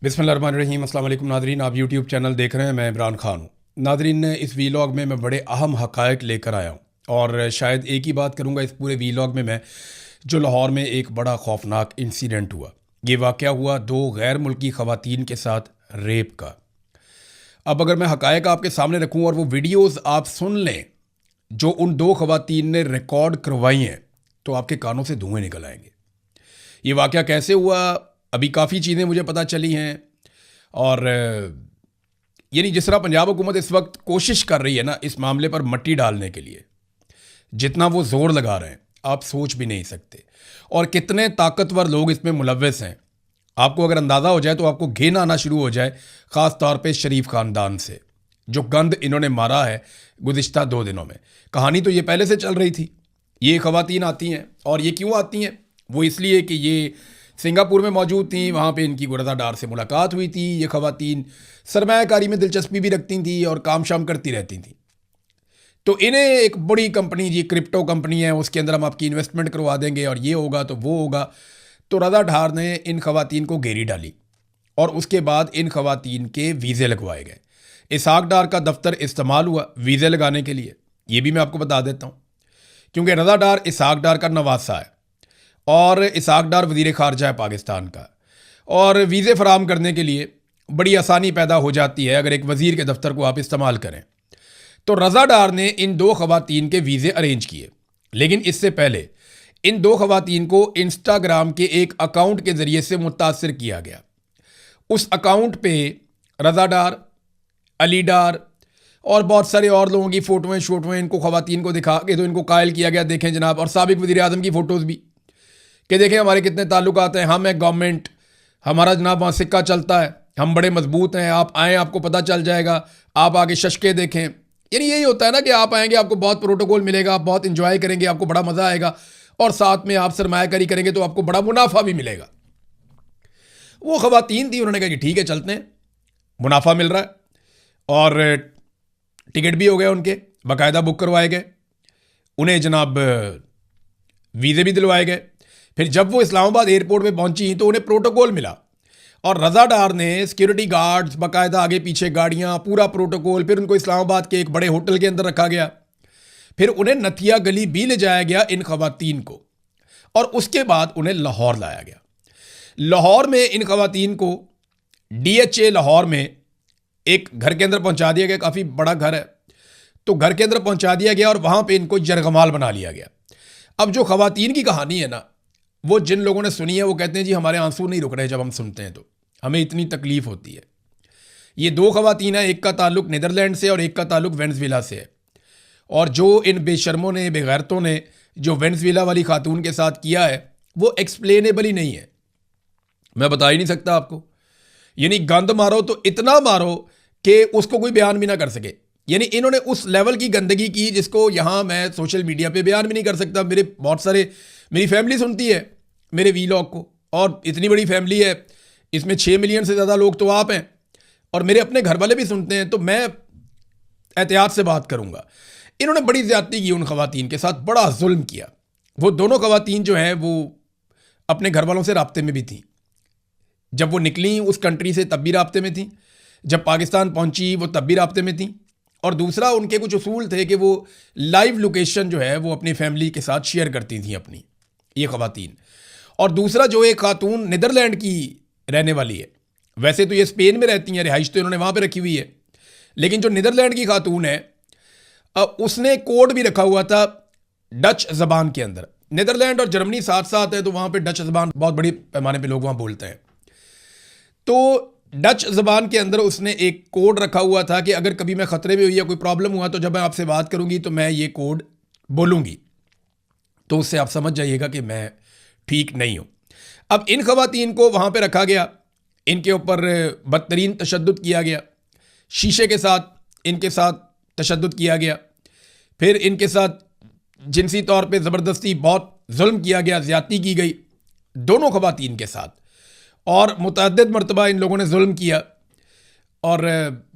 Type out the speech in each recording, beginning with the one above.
बिस्मिल्लाहिर्रहमानिर्रहीम। अस्सलाम वालेकुम नादरीन, आप यूट्यूब चैनल देख रहे हैं। मैं इमरान खान हूँ। नादरीन, इस वीलॉग में मैं बड़े अहम हक़ाइक़ लेकर आया हूँ और शायद एक ही बात करूँगा इस पूरे वीलॉग में मैं, जो लाहौर में एक बड़ा खौफनाक इंसिडेंट हुआ। ये वाक़या हुआ दो गैर मुल्की ख़वातीन के साथ रेप का। अब अगर मैं हक़ाइक़ आपके सामने रखूँ और वो वीडियोज़ आप सुन लें जो उन दो ख़वातीन ने रिकॉर्ड करवाई हैं, तो आपके कानों से धुएँ निकल आएंगे। ये वाक़या कैसे हुआ, अभी काफ़ी चीज़ें मुझे पता चली हैं। और यानी जिस तरह पंजाब हुकूमत इस वक्त कोशिश कर रही है ना इस मामले पर मट्टी डालने के लिए, जितना वो ज़ोर लगा रहे हैं आप सोच भी नहीं सकते। और कितने ताकतवर लोग इसमें मुलव्वस हैं, आपको अगर अंदाज़ा हो जाए तो आपको घिन आना शुरू हो जाए, ख़ास तौर पे शरीफ ख़ानदान से, जो गंद इन्होंने मारा है गुज़िश्ता 2 दिनों में। कहानी तो ये पहले से चल रही थी। ये ख़वातीन आती हैं, और ये क्यों आती हैं? वो इसलिए कि ये सिंगापुर में मौजूद थी, वहाँ पे इनकी रज़ा डार से मुलाकात हुई थी। ये ख़वातीन सरमायाकारी में दिलचस्पी भी रखती थी और काम शाम करती रहती थी। तो इन्हें एक बड़ी कंपनी, जी क्रिप्टो कंपनी है, उसके अंदर हम आपकी इन्वेस्टमेंट करवा देंगे और ये होगा तो वो होगा। तो रज़ा डार ने इन ख़वातीन को घेरी डाली और उसके बाद इन ख़वातीन के वीज़े लगवाए गए। इसहाक डार का दफ्तर इस्तेमाल हुआ वीज़े लगाने के लिए, ये भी मैं आपको बता देता हूँ, क्योंकि रज़ा डार इसहाक डार का नवासा है और इसहाक डार वज़ीर ख़ारजा है पाकिस्तान का। और वीज़े फ़राहम करने के लिए बड़ी आसानी पैदा हो जाती है अगर एक वज़ीर के दफ्तर को आप इस्तेमाल करें। तो रज़ा डार ने इन दो ख़वातीन के वीज़े अरेंज किए, लेकिन इससे पहले इन दो ख़वातीन को इंस्टाग्राम के एक अकाउंट के ज़रिए से मुतासर किया गया। उस अकाउंट पे रज़ा डार, अली डार और बहुत सारे और लोगों की फ़ोटोएँ इनको ख़वातीन को दिखा के तो इनको कायल किया गया, देखें जनाब। और साबिक़ वज़ीर आज़म की फ़ोटोज़ भी कि देखें हमारे कितने ताल्लुकात हैं, हम एक गवर्नमेंट, हमारा जनाब वहाँ सिक्का चलता है, हम बड़े मजबूत हैं, आप आएँ आपको पता चल जाएगा, आप आगे शशके देखें। यानी यही होता है ना कि आप आएंगे आपको बहुत प्रोटोकॉल मिलेगा, आप बहुत इंजॉय करेंगे, आपको बड़ा मज़ा आएगा और साथ में आप सरमायाकारी करेंगे तो आपको बड़ा मुनाफा भी मिलेगा। वो ख़वातीन थी, उन्होंने कहा कि ठीक है चलते हैं, मुनाफा मिल रहा है। और टिकट भी हो गए उनके, बाकायदा बुक करवाए गए, उन्हें जनाब वीज़े भी दिलवाए गए। फिर जब वो इस्लामाबाद एयरपोर्ट पे पहुंची तो उन्हें प्रोटोकॉल मिला और रज़ा डार ने सिक्योरिटी गार्ड्स, बाकायदा आगे पीछे गाड़ियाँ, पूरा प्रोटोकॉल। फिर उनको इस्लामाबाद के एक बड़े होटल के अंदर रखा गया, फिर उन्हें नथिया गली भी ले जाया गया इन ख़वातीन को, और उसके बाद उन्हें लाहौर लाया गया। लाहौर में इन ख़वातीन को DHA लाहौर में एक घर के अंदर पहुंचा दिया गया, काफ़ी बड़ा घर है, तो घर के अंदर पहुंचा दिया गया और वहाँ पर इनको यरगमाल बना लिया गया। अब जो ख़वातीन की कहानी है ना, वो जिन लोगों ने सुनी है वो कहते हैं जी हमारे आंसू नहीं रुक रहे जब हम सुनते हैं, तो हमें इतनी तकलीफ़ होती है। ये दो ख़वातीन हैं, एक का ताल्लुक नीदरलैंड से और एक का ताल्लुक वेनेज़ुएला से है। और जो इन बेशर्मों ने, बेगैरतों ने जो वेनेज़ुएला वाली खातून के साथ किया है वो एक्सप्लेनेबल ही नहीं है, मैं बता ही नहीं सकता आपको। यानी गंद मारो तो इतना मारो कि उसको कोई बयान भी ना कर सके। यानी इन्होंने उस लेवल की गंदगी की जिसको यहाँ मैं सोशल मीडिया पे बयान भी नहीं कर सकता। मेरी फैमिली सुनती है मेरे वीलॉग को, और इतनी बड़ी फैमिली है, इसमें 6 मिलियन से ज़्यादा लोग तो आप हैं, और मेरे अपने घर वाले भी सुनते हैं, तो मैं एहतियात से बात करूँगा। इन्होंने बड़ी ज़्यादती की उन ख़वातीन के साथ, बड़ा जुल्म किया। वो दोनों ख़वातीन जो हैं वो अपने घर वालों से राब्ते में भी थी, जब वो निकली उस कंट्री से तब भी राब्ते में थी, जब पाकिस्तान पहुँची वो तब भी राब्ते में थी। और दूसरा, उनके कुछ उसूल थे कि वो लाइव लोकेशन जो है वो अपनी फैमिली के साथ शेयर करती थी अपनी, ये ख़वातीन। और दूसरा, जो एक खातून नीदरलैंड की रहने वाली है, वैसे तो ये स्पेन में रहती हैं, रिहाइश तो इन्होंने वहाँ पे रखी हुई है, लेकिन जो नीदरलैंड की खातून है उसने कोड भी रखा हुआ था डच ज़बान के अंदर। नीदरलैंड और जर्मनी साथ साथ है, तो वहाँ पे डच ज़बान बहुत बड़ी पैमाने पे लोग वहाँ बोलते हैं। तो डच ज़बान के अंदर उसने एक कोड रखा हुआ था कि अगर कभी मैं ख़तरे में हुई या कोई प्रॉब्लम हुआ तो जब मैं आपसे बात करूँगी तो मैं ये कोड बोलूँगी, तो उससे आप समझ जाइएगा कि मैं ठीक नहीं हूँ। अब इन ख़वातीन को वहाँ पे रखा गया, इनके ऊपर बदतरीन तशद्दुद किया गया, शीशे के साथ इनके साथ तशद्दुद किया गया, फिर इनके साथ जिनसी तौर पे ज़बरदस्ती बहुत जुल्म किया गया, ज़्यादती की गई दोनों ख़वातीन के साथ, और मुतअद्दिद मरतबा इन लोगों ने जुल्म किया। और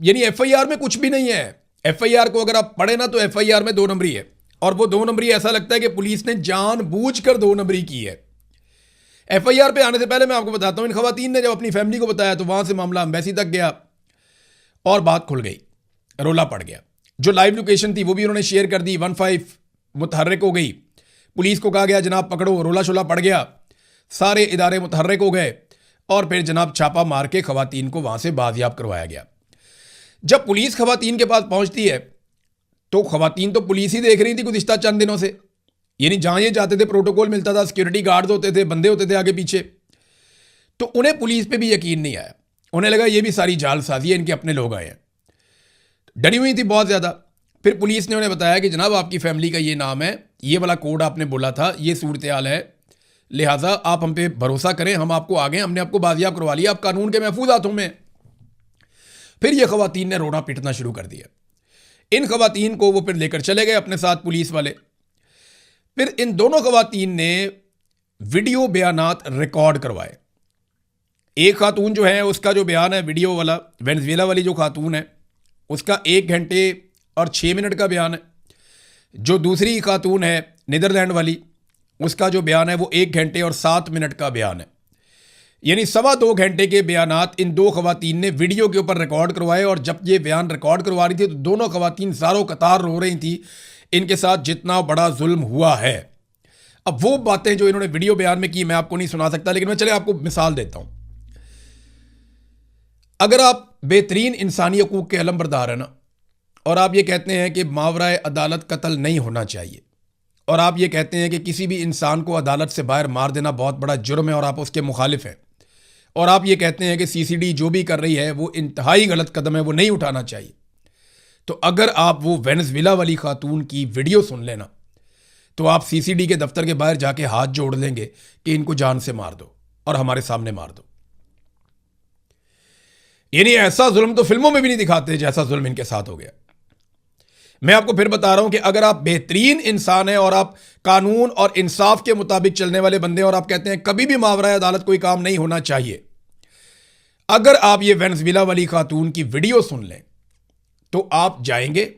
यानी FIR में कुछ भी नहीं है। FIR को अगर आप पढ़े ना तो FIR में 2 नंबरी है, और वो 2 नंबरी ऐसा लगता है कि पुलिस ने जानबूझकर 2 नंबरी की है। FIR पे आने से पहले मैं आपको बताता हूँ, इन खवातीन ने जब अपनी फैमिली को बताया तो वहाँ से मामला एम्बेसी तक गया और बात खुल गई, रोला पड़ गया। जो लाइव लोकेशन थी वो भी उन्होंने शेयर कर दी, 15 मुतहर्रिक हो गई। पुलिस को कहा गया जनाब पकड़ो, रोला शोला पड़ गया, सारे इदारे मुतहर्रिक हो गए और फिर जनाब छापा मार के खवातीन को वहाँ से बाजियाब करवाया गया। जब पुलिस खवातीन के पास पहुँचती है तो खवातीन तो पुलिस ही देख रही थी गुज़िश्ता चंद दिनों से, यानी जहाँ ये जाते थे प्रोटोकॉल मिलता था, सिक्योरिटी गार्ड्स होते थे, बंदे होते थे आगे पीछे, तो उन्हें पुलिस पे भी यकीन नहीं आया। उन्हें लगा ये भी सारी जालसाजी है, इनके अपने लोग आए हैं। डरी हुई थी बहुत ज़्यादा। फिर पुलिस ने उन्हें बताया कि जनाब आपकी फैमिली का ये नाम है, ये वाला कोड आपने बोला था, ये सूरत हाल है, लिहाजा आप हम पे भरोसा करें, हम आपको आ गए, हमने आपको बाजियाब करवा लिया, आप कानून के महफूज हाथों में। फिर ये खवातीन ने रोना पीटना शुरू कर दिया। इन खवातीन को वो फिर लेकर चले गए अपने साथ पुलिस वाले। फिर इन दोनों खवातीन ने वीडियो बयानात रिकॉर्ड करवाए। एक खातून जो है उसका जो बयान है वीडियो वाला, वेनेजुएला वाली जो खातून है उसका 1 घंटे और 6 मिनट का बयान है। जो दूसरी खातून है नीदरलैंड वाली, उसका जो बयान है वो 1 घंटे और 7 मिनट का बयान है। यानी 2.25 घंटे के बयानात इन दो खवातीन ने वीडियो के ऊपर रिकॉर्ड करवाए। और जब ये बयान रिकॉर्ड करवा रही थी तो दोनों खवातीन ज़ारो कतार रो रही थी, इनके साथ जितना बड़ा जुल्म हुआ है। अब वो बातें जो इन्होंने वीडियो बयान में की मैं आपको नहीं सुना सकता, लेकिन मैं चले आपको मिसाल देता हूँ। अगर आप बेहतरीन इंसानी हकूक़ के अलमबरदार हैं ना, और आप ये कहते हैं कि मावराए अदालत कत्ल नहीं होना चाहिए, और आप ये कहते हैं कि किसी भी इंसान को अदालत से बाहर मार देना बहुत बड़ा जुर्म है और आप उसके मुखालिफ हैं, और आप ये कहते हैं कि CCD जो भी कर रही है वो इंतहाई गलत कदम है, वो नहीं उठाना चाहिए, तो अगर आप वो वेनेजुएला वाली खातून की वीडियो सुन लेना तो आप CCD के दफ्तर के बाहर जाके हाथ जोड़ लेंगे कि इनको जान से मार दो और हमारे सामने मार दो। यानी ऐसा जुल्म तो फिल्मों में भी नहीं दिखाते जैसा जुल्म इनके साथ हो गया। मैं आपको फिर बता रहा हूं कि अगर आप बेहतरीन इंसान हैं और आप कानून और इंसाफ के मुताबिक चलने वाले बंदे और आप कहते हैं कभी भी मावराए अदालत कोई काम नहीं होना चाहिए, अगर आप ये वेनेजुएला वाली खातून की वीडियो सुन लें तो आप जाएंगे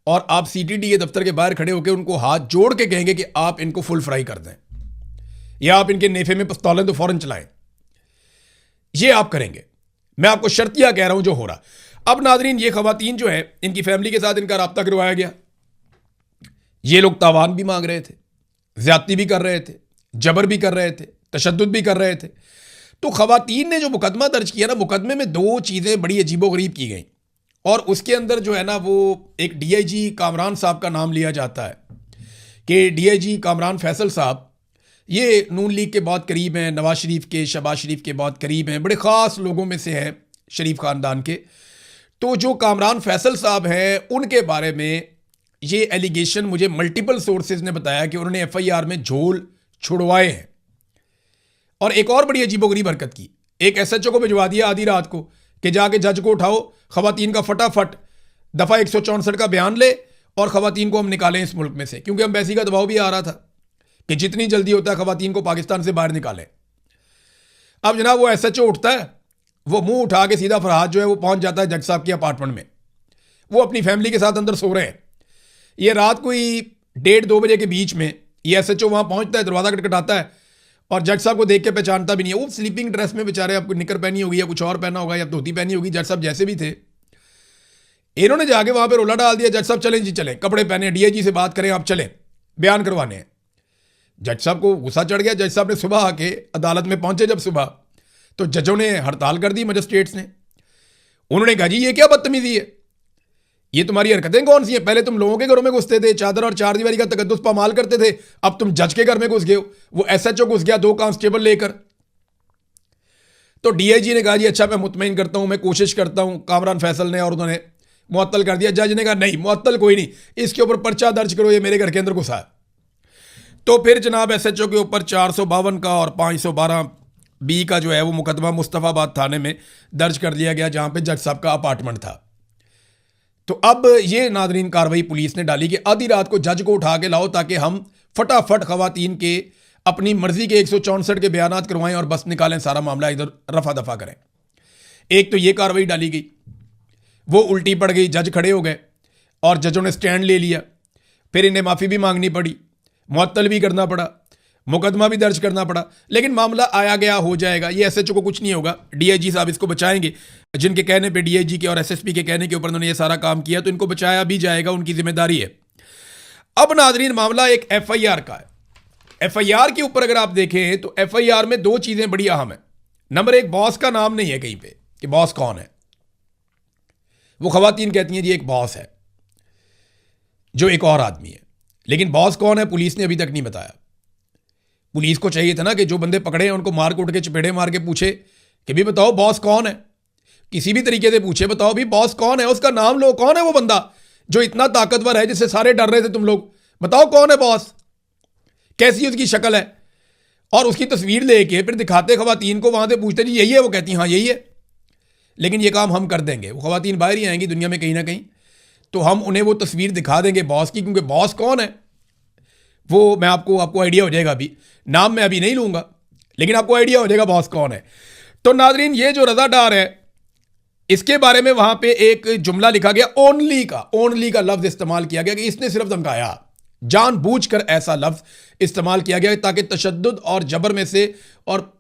और आप CTD के दफ्तर के बाहर खड़े होकर उनको हाथ जोड़ के कहेंगे कि आप इनको फुल फ्राई कर दें या आप इनके नेफे में पिस्तौलें तो फौरन चलाएं। ये आप करेंगे, मैं आपको शर्तिया कह रहा हूं जो हो रहा। अब नाजरीन, ये खवातीन जो है इनकी फैमिली के साथ इनका राब्ता करवाया गया। ये लोग तावान भी मांग रहे थे, ज्यादती भी कर रहे थे, जबर भी कर रहे थे, तशद्दुद भी कर रहे थे। तो खवातीन ने जो मुकदमा दर्ज किया ना, मुकदमे में 2 चीज़ें बड़ी अजीबोगरीब की गई और उसके अंदर जो है ना वो एक DIG कामरान साहब का नाम लिया जाता है कि DIG कामरान फैसल साहब ये नून लीग के बहुत करीब हैं, नवाज शरीफ के, शहबाज शरीफ के बहुत करीब हैं, बड़े ख़ास लोगों में से हैं शरीफ ख़ानदान के। तो जो कामरान फैसल साहब हैं उनके बारे में ये एलिगेशन मुझे मल्टीपल सोर्सेज ने बताया कि उन्होंने FIR में झोल छुड़वाए हैं। और एक और बड़ी अजीबोगरीब हरकत की, एक SHO को भिजवा दिया आधी रात को कि जाके जज को उठाओ, खवातीन का फटाफट दफ़ा 164 का बयान ले और खवातीन को हम निकालें इस मुल्क में से, क्योंकि एम्बेसी का दबाव भी आ रहा था कि जितनी जल्दी होता है खवातीन को पाकिस्तान से बाहर निकालें। अब जनाब वो SHO उठता है, वो मुंह उठा के सीधा फरहाद जो है वो पहुंच जाता है जज साहब के अपार्टमेंट में। वो अपनी फैमिली के साथ अंदर सो रहे हैं। ये रात कोई 1:30-2 बजे के बीच में ये SHO वहां पहुंचता है, दरवाज़ा खटखटाता है और जज साहब को देख के पहचानता भी नहीं है। वो स्लीपिंग ड्रेस में बेचारे, आपको निकर पहनी होगी या कुछ और पहना होगा या धोती पहनी होगी, जज साहब जैसे भी थे। इन्होंने जाके वहां पर रोला डाल दिया, जज साहब चलें जी चलें, कपड़े पहने, DIG से बात करें, आप चलें, बयान करवाने हैं। जज साहब को गुस्सा चढ़ गया। जज साहब ने सुबह आके अदालत में पहुंचे जब सुबह, तो जजों ने हड़ताल कर दी, मजिस्ट्रेट्स ने। उन्होंने कहा जी ये क्या बदतमीजी है, ये तुम्हारी हरकतें कौन सी हैं? पहले तुम लोगों के घरों में घुसते थे, चादर और चारदीवारी का तकद्दुस पामाल करते थे, अब तुम जज के घर में घुस गए हो। वो SHO घुस गया 2 कांस्टेबल लेकर। तो DIG ने कहा जी अच्छा मैं मुतमईन करता हूं, मैं कोशिश करता हूं, कामरान फैसल ने, और उन्होंने मुअत्तल कर दिया। जज ने कहा नहीं मुअत्तल कोई नहीं, इसके ऊपर पर्चा दर्ज करो, ये मेरे घर के अंदर घुसा है। तो फिर जनाब SHO के ऊपर 452 का और 512B का जो है वो मुकदमा मुस्तफ़ाबाद थाने में दर्ज कर दिया गया, जहां पे जज साहब का अपार्टमेंट था। तो अब ये नादरीन कार्रवाई पुलिस ने डाली कि आधी रात को जज को उठा के लाओ ताकि हम फटाफट खवातीन के अपनी मर्जी के 164 के बयानात करवाएं और बस निकालें, सारा मामला इधर रफा दफा करें। एक तो ये कार्रवाई डाली गई, वो उल्टी पड़ गई, जज खड़े हो गए और जजों ने स्टैंड ले लिया। फिर इन्हें माफ़ी भी मांगनी पड़ी, मुअत्तल भी करना पड़ा। मुकदमा भी दर्ज करना पड़ा, लेकिन मामला आया गया, हो जाएगा। ये एसएचओ को कुछ नहीं होगा, डीआईजी साहब इसको बचाएंगे। जिनके कहने पे, डीआईजी के और एसएसपी के कहने के ऊपर उन्होंने ये सारा काम किया, तो इनको बचाया भी जाएगा, उनकी जिम्मेदारी है। अब नाजरीन, मामला एक एफआईआर का है। एफआईआर के ऊपर अगर आप देखें तो एफआईआर में दो चीजें बड़ी अहम है। नंबर एक, बॉस का नाम नहीं है कहीं पे कि बॉस कौन है। वो खवातीन कहती हैं जी एक बॉस है जो एक और आदमी है, लेकिन बॉस कौन है पुलिस ने अभी तक नहीं बताया। पुलिस को चाहिए था ना कि जो बंदे पकड़े हैं उनको मार कूट के चपेड़े मार के पूछे कि भी बताओ बॉस कौन है, किसी भी तरीके से पूछे, बताओ भी बॉस कौन है, उसका नाम लो, कौन है वो बंदा जो इतना ताकतवर है जिससे सारे डर रहे थे तुम लोग, बताओ कौन है बॉस, कैसी उसकी शक्ल है। और उसकी तस्वीर लेके फिर दिखाते खवातीन को, वहां से पूछते जी यही है, वो कहती हाँ यही है, लेकिन ये काम हम कर देंगे। वो खवातीन बाहर ही आएंगी दुनिया में कहीं ना कहीं, तो हम उन्हें वो तस्वीर दिखा देंगे बॉस की, क्योंकि बॉस कौन है वो मैं आपको आइडिया हो जाएगा। अभी नाम मैं अभी नहीं लूंगा, लेकिन आपको आइडिया हो जाएगा बॉस कौन है। तो नाजरीन, ये जो रजा डार है, इसके बारे में वहां पे एक जुमला लिखा गया, ओनली का लफ्ज इस्तेमाल किया गया कि इसने सिर्फ धमकाया, जानबूझकर ऐसा लफ्ज इस्तेमाल किया गया ताकि तशद्दुद और जबर में से और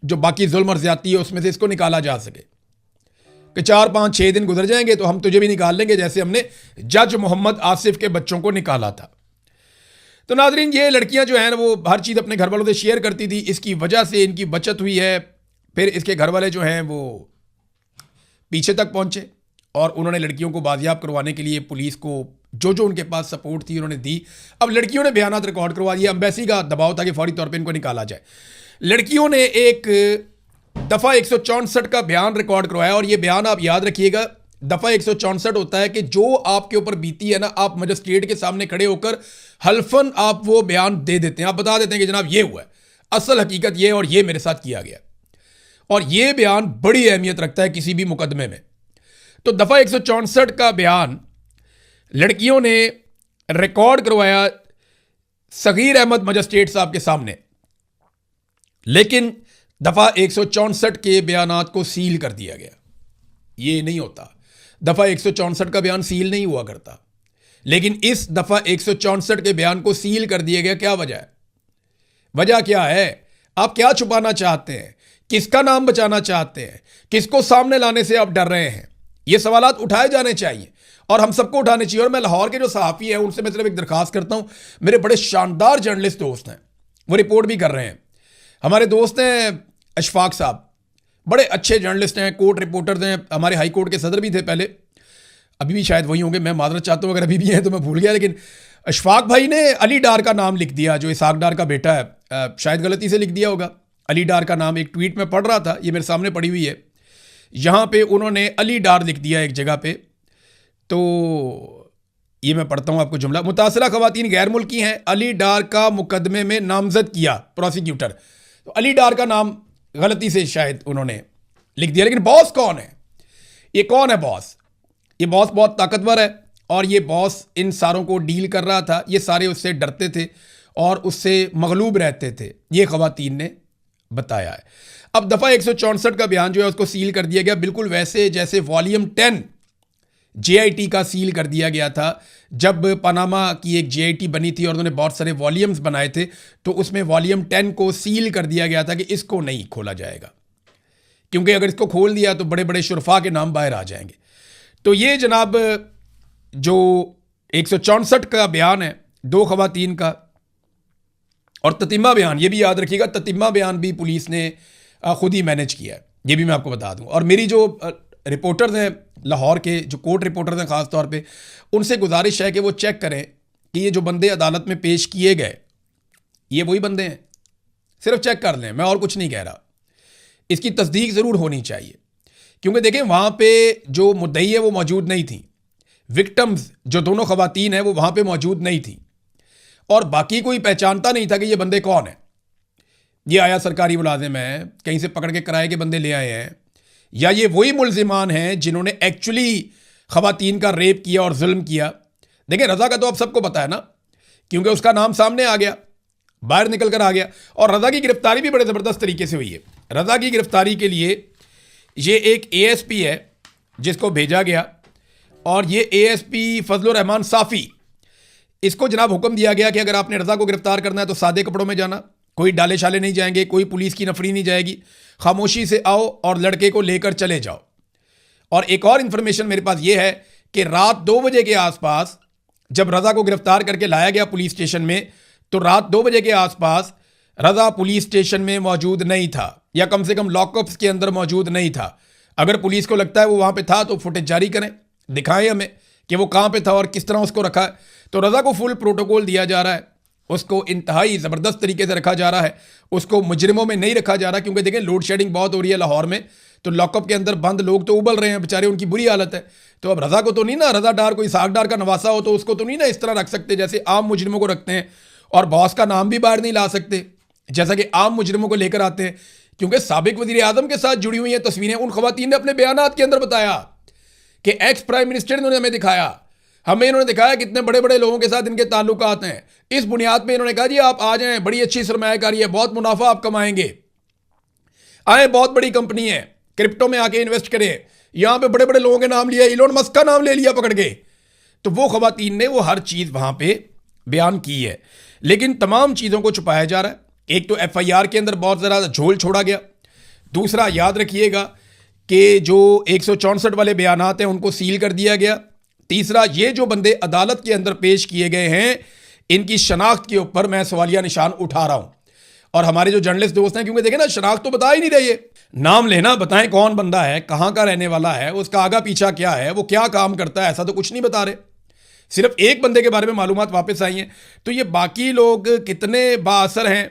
जो बाकी जुल्म और ज्यादती है उसमें से इसको निकाला जा सके कि 4, 5, 6 दिन गुजर जाएंगे तो हम तुझे भी निकाल लेंगे, जैसे हमने जज मोहम्मद आसिफ के बच्चों को निकाला था। तो नाजरीन, ये लड़कियां जो हैं वो हर चीज़ अपने घर वालों से शेयर करती थी, इसकी वजह से इनकी बचत हुई है। फिर इसके घर वाले जो हैं वो पीछे तक पहुंचे और उन्होंने लड़कियों को बाजियाब करवाने के लिए पुलिस को जो जो उनके पास सपोर्ट थी उन्होंने दी। अब लड़कियों ने बयानात रिकॉर्ड करवा दिए, एम्बेसी का दबाव था कि फौरी तौर पे इनको निकाला जाए। लड़कियों ने एक दफ़ा 164 का बयान रिकॉर्ड करवाया, और ये बयान आप याद रखिएगा, दफ़ा 164 होता है कि जो आपके ऊपर बीती है ना, आप मजिस्ट्रेट के सामने खड़े होकर हल्फन आप वो बयान दे देते हैं, आप बता देते हैं कि जनाब ये हुआ है, असल हकीकत ये और ये मेरे साथ किया गया। और ये बयान बड़ी अहमियत रखता है किसी भी मुकदमे में। तो दफ़ा 164 का बयान लड़कियों ने रिकॉर्ड करवाया सगीर अहमद मजिस्ट्रेट साहब के सामने, लेकिन दफ़ा 164 के बयानात को सील कर दिया गया। ये नहीं होता, दफ़ा 164 का बयान सील नहीं हुआ करता, लेकिन इस दफ़ा 164 के बयान को सील कर दिया गया। क्या वजह है? वजह क्या है? आप क्या छुपाना चाहते हैं? किसका नाम बचाना चाहते हैं? किसको सामने लाने से आप डर रहे हैं? ये सवालात उठाए जाने चाहिए और हम सबको उठाने चाहिए। और मैं लाहौर के जो सहाफ़ी हैं उनसे मैं सिर्फ एक दरखास्त करता हूं, मेरे बड़े शानदार जर्नलिस्ट दोस्त हैं, वो रिपोर्ट भी कर रहे हैं। हमारे दोस्त हैं अशफाक साहब, बड़े अच्छे जर्नलिस्ट हैं, कोर्ट रिपोर्टर्स हैं, हमारे हाई कोर्ट के सदर भी थे पहले, अभी भी शायद वही होंगे, मैं मादरत चाहता हूँ अगर अभी भी हैं तो मैं भूल गया। लेकिन अशफाक भाई ने अली डार का नाम लिख दिया, जो इसाक डार का बेटा है, शायद गलती से लिख दिया होगा अली डार का नाम। एक ट्वीट में पढ़ रहा था, ये मेरे सामने पड़ी हुई है, यहाँ पे उन्होंने अली डार लिख दिया एक जगह पे। तो ये मैं पढ़ता हूँ आपको जुमला, मुतासरा खवातीन गैर मुल्की हैं, अली डार का मुकदमे में नामजद किया प्रोसिक्यूटर। तो अली डार का नाम गलती से शायद उन्होंने लिख दिया। लेकिन बॉस कौन है? ये कौन है बॉस? ये बॉस बहुत ताकतवर है और ये बॉस इन सारों को डील कर रहा था। ये सारे उससे डरते थे और उससे मगलूब रहते थे, ये खवातीन ने बताया है। अब दफ़ा 164 का बयान जो है उसको सील कर दिया गया, बिल्कुल वैसे जैसे वॉल्यूम 10 JIT का सील कर दिया गया था। जब पनामा की एक JIT बनी थी और उन्होंने बहुत सारे वॉल्यूम्स बनाए थे, तो उसमें वॉल्यूम 10 को सील कर दिया गया था कि इसको नहीं खोला जाएगा, क्योंकि अगर इसको खोल दिया तो बड़े बड़े शुरफा के नाम बाहर आ जाएंगे। तो ये जनाब जो 164 का बयान है, 2 खवातीन का, और ततीमा बयान, ये भी याद रखिएगा, ततीमा बयान भी पुलिस ने खुद ही मैनेज किया है, ये भी मैं आपको बता दूं। और मेरी जो रिपोर्टर्स हैं लाहौर के, जो कोर्ट रिपोर्टर्स हैं ख़ास तौर पे, उनसे गुजारिश है कि वो चेक करें कि ये जो बंदे अदालत में पेश किए गए ये वही बंदे हैं, सिर्फ चेक कर लें, मैं और कुछ नहीं कह रहा। इसकी तस्दीक ज़रूर होनी चाहिए, क्योंकि देखें वहाँ पे जो मुद्दई है वो मौजूद नहीं थी, विक्टम्स जो दोनों खवातीन हैं वो वहाँ पे मौजूद नहीं थी, और बाकी कोई पहचानता नहीं था कि ये बंदे कौन है। ये आया सरकारी मुलाजिम है, कहीं से पकड़ के किराए के बंदे ले आए हैं, या ये वही मुल्जिमान हैं जिन्होंने एक्चुअली खवातीन का रेप किया और जुल्म किया। देखिए रज़ा का तो अब सबको पता है ना, क्योंकि उसका नाम सामने आ गया, बाहर निकल कर आ गया। और रज़ा की गिरफ्तारी भी बड़े ज़बरदस्त तरीके से हुई है। रज़ा की गिरफ्तारी के लिए ये एक ASP है जिसको भेजा गया, और ये ASP फजलुर रहमान साफ़ी, इसको जनाब हुक्म दिया गया कि अगर आपने रज़ा को गिरफ्तार करना है तो सादे कपड़ों में जाना, कोई डाले शाले नहीं जाएंगे, कोई पुलिस की नफरी नहीं जाएगी। खामोशी से आओ और लड़के को लेकर चले जाओ। और एक और इंफॉर्मेशन मेरे पास ये है कि रात 2 बजे के आसपास जब रजा को गिरफ्तार करके लाया गया पुलिस स्टेशन में, तो रात 2 बजे के आसपास रजा पुलिस स्टेशन में मौजूद नहीं था, या कम से कम लॉकअप्स के अंदर मौजूद नहीं था। अगर पुलिस को लगता है वो वहां पे था तो फुटेज जारी करें, दिखाएं हमें कि वो कहां पे था और किस तरह उसको रखा है। तो रजा को फुल प्रोटोकॉल दिया जा रहा है, उसको इंतहाई ज़बरदस्त तरीके से रखा जा रहा है, उसको मुजरिमों में नहीं रखा जा रहा। क्योंकि देखें लोड शेडिंग बहुत हो रही है लाहौर में, तो लॉकअप के अंदर बंद लोग तो उबल रहे हैं बेचारे, उनकी बुरी हालत है। तो अब रजा को तो नहीं ना, रजा डार कोई सागडार का नवासा हो तो उसको तो नहीं ना इस तरह रख सकते जैसे आम मुजरिमों को रखते हैं, और बॉस का नाम भी बाहर नहीं ला सकते जैसा कि आम मुजरिमों को लेकर आते हैं। क्योंकि साबिक वजीर आजम के साथ जुड़ी हुई हैं तस्वीरें, उन खवातीन ने अपने बयानात के अंदर बताया कि एक्स प्राइम मिनिस्टर इन्होंने हमें दिखाया, हमें इन्होंने दिखाया कितने बड़े बड़े लोगों के साथ इनके ताल्लुकात हैं। इस बुनियाद पे इन्होंने कहा जी आप आ जाएं, बड़ी अच्छी सरमायाकारी है, बहुत मुनाफा आप कमाएंगे, आए, बहुत बड़ी कंपनी है, क्रिप्टो में आके इन्वेस्ट करें। यहां पे बड़े बड़े लोगों के नाम लिया, इलोन मस्क का नाम ले लिया पकड़ के। तो वो खवातीन ने वो हर चीज वहां पे बयान की है, लेकिन तमाम चीजों को छुपाया जा रहा है। एक तो FIR के अंदर बहुत ज़्यादा झोल छोड़ा गया, दूसरा याद रखिएगा कि जो 164 वाले बयानात हैं उनको सील कर दिया गया, तीसरा ये जो बंदे अदालत के अंदर पेश किए गए हैं इनकी शनाख्त के ऊपर मैं सवालिया निशान उठा रहा हूं। और हमारे जो जर्नलिस्ट दोस्त हैं, क्योंकि देखें ना शनाख्त तो बता ही नहीं रही है, नाम लेना, बताएं कौन बंदा है, कहां का रहने वाला है, उसका आगा पीछा क्या है, वो क्या काम करता है, ऐसा तो कुछ नहीं बता रहे। सिर्फ एक बंदे के बारे में मालूमात वापस आई हैं। तो ये बाकी लोग कितने बाअसर हैं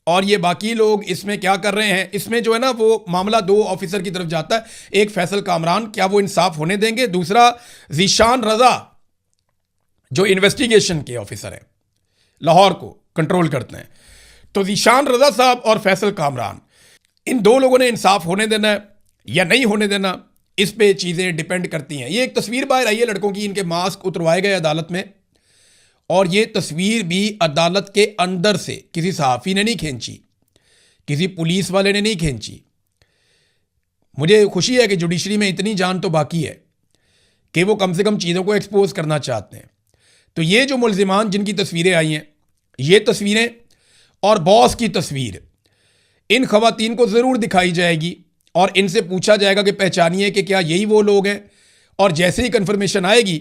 और ये बाकी लोग इसमें क्या कर रहे हैं, इसमें जो है ना वो मामला 2 ऑफिसर की तरफ जाता है। एक फैसल कामरान, क्या वो इंसाफ होने देंगे? दूसरा ज़ीशान रजा जो इन्वेस्टिगेशन के ऑफिसर हैं, लाहौर को कंट्रोल करते हैं। तो ज़ीशान रजा साहब और फैसल कामरान, इन 2 लोगों ने इंसाफ होने देना है या नहीं होने देना, इस पे चीज़ें डिपेंड करती हैं। ये एक तस्वीर बाहर आई है लड़कों की, इनके मास्क उतरवाए गए अदालत में, और ये तस्वीर भी अदालत के अंदर से किसी सहाफ़ी ने नहीं खींची, किसी पुलिस वाले ने नहीं खींची। मुझे खुशी है कि जुडिशरी में इतनी जान तो बाकी है कि वो कम से कम चीज़ों को एक्सपोज करना चाहते हैं। तो ये जो मुल्ज़िमान जिनकी तस्वीरें आई हैं, ये तस्वीरें और बॉस की तस्वीर इन खवातीन को ज़रूर दिखाई जाएगी और इनसे पूछा जाएगा कि पहचानिए कि क्या यही वो लोग हैं। और जैसे ही कन्फर्मेशन आएगी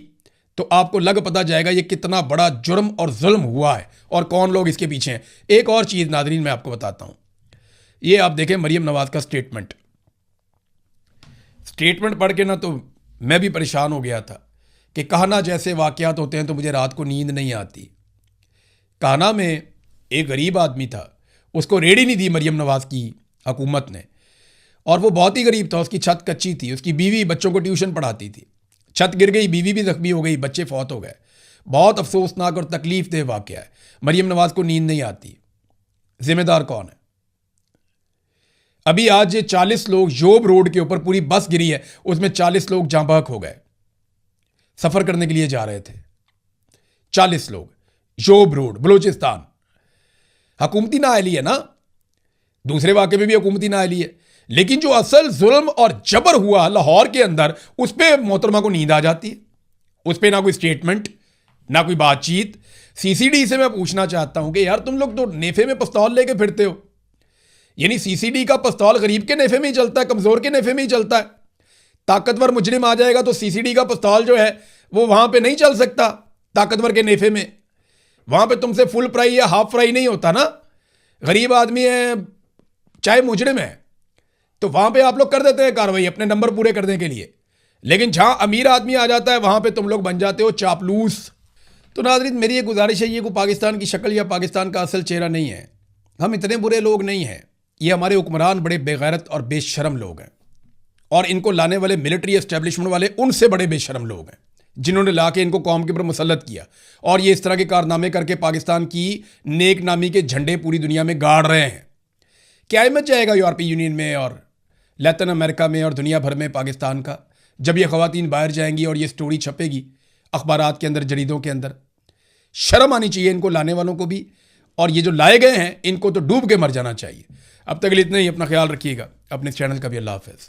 तो आपको लग पता जाएगा ये कितना बड़ा जुर्म और जुल्म हुआ है और कौन लोग इसके पीछे हैं। एक और चीज़ नादरीन मैं आपको बताता हूँ, ये आप देखें मरियम नवाज का स्टेटमेंट पढ़ के ना तो मैं भी परेशान हो गया था कि कहना जैसे वाक़यात होते हैं तो मुझे रात को नींद नहीं आती। कहना में एक गरीब आदमी था, उसको रेडी नहीं दी मरियम नवाज की हुकूमत ने, और वो बहुत ही गरीब था, उसकी छत कच्ची थी, उसकी बीवी बच्चों को ट्यूशन पढ़ाती थी, छत गिर गई, बीवी भी जख्मी हो गई, बच्चे फौत हो गए। बहुत अफसोसनाक और तकलीफ देह वाक़या है। मरियम नवाज को नींद नहीं आती, जिम्मेदार कौन है? अभी आज 40 लोग जोब रोड के ऊपर, पूरी बस गिरी है, उसमें 40 लोग जाँ बहक हो गए, सफर करने के लिए जा रहे थे 40 लोग, जोब रोड बलूचिस्तान। हुकूमती नाअहली है ना, दूसरे वाक़े में भी हुकूमती नाअहली है, लेकिन जो असल जुल्म और जबर हुआ लाहौर के अंदर, उस पर मोहतरमा को नींद आ जाती है, उस पर ना कोई स्टेटमेंट, ना कोई बातचीत। CCD से मैं पूछना चाहता हूं कि यार तुम लोग तो नेफे में पिस्तौल लेके फिरते हो, यानी CCD का पिस्तौल गरीब के नेफे में ही चलता है, कमजोर के नेफे में ही चलता है। ताकतवर मुजरिम आ जाएगा तो CCD का पिस्तौल जो है वो वहां पे नहीं चल सकता, ताकतवर के नेफे में। वहां पे तुमसे फुल फ्राई या हाफ फ्राई नहीं होता ना, गरीब आदमी है चाहे मुजरिम है, तो वहां पे आप लोग कर देते हैं कार्रवाई अपने नंबर पूरे करने के लिए। लेकिन जहां अमीर आदमी आ जाता है वहां पे तुम लोग बन जाते हो चापलूस। तो नाज़रीन मेरी ये गुजारिश है, ये कोई पाकिस्तान की शक्ल या पाकिस्तान का असल चेहरा नहीं है, हम इतने बुरे लोग नहीं हैं। ये हमारे हुक्मरान बड़े बेगैरत और बेशरम लोग हैं, और इनको लाने वाले मिलिट्री एस्टेब्लिशमेंट वाले उनसे बड़े बेशरम लोग हैं, जिन्होंने ला के इनको कौम के ऊपर मुसल्लत किया और ये इस तरह के कारनामे करके पाकिस्तान की नेक नामी के झंडे पूरी दुनिया में गाड़ रहे हैं। क्या हिम्मत जाएगा यूरोपीय यूनियन में और लैटिन अमेरिका में और दुनिया भर में पाकिस्तान का, जब ये खवातीन बाहर जाएंगी और ये स्टोरी छपेगी अखबारात के अंदर, जरीदों के अंदर। शर्म आनी चाहिए इनको लाने वालों को भी, और ये जो लाए गए हैं इनको तो डूब के मर जाना चाहिए। अब तक के लिए इतना ही, अपना ख्याल रखिएगा, अपने चैनल का भी। अल्लाह हाफ़िज़।